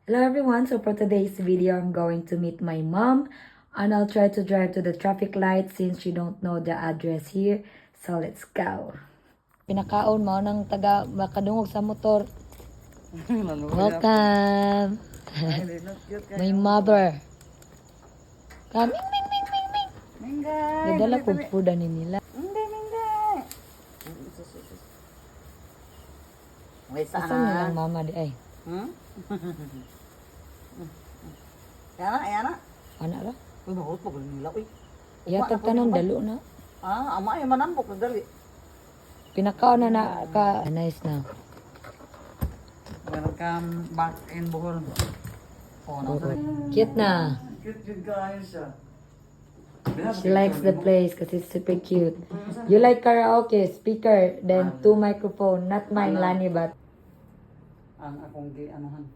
Hello everyone, so for today's video, I'm going to meet my mom and I'll try to drive to the traffic light since you don't know the address here. So let's go. Pinakaon mo ng taga makadungog sa motor. Welcome. My mother. Come, ming, ming, ming, ming, ming. Minggay. Nadala ko food ani nila. Minggay. Wait, Asa nilang mama di ay? Hmm? Yana. Anak ra? Uy, mahot po nila, uy. Yatag tanan dalo na. Ah, ama ay manambok dali. Pinakaon na ka. Nice na. Welcome back in Bohol. Oh, no, sorry. Cute na. Cute guys. She likes the place because it's super cute. You like karaoke, speaker, then two microphone. Not mine, Lani, but Ang akong anuhan.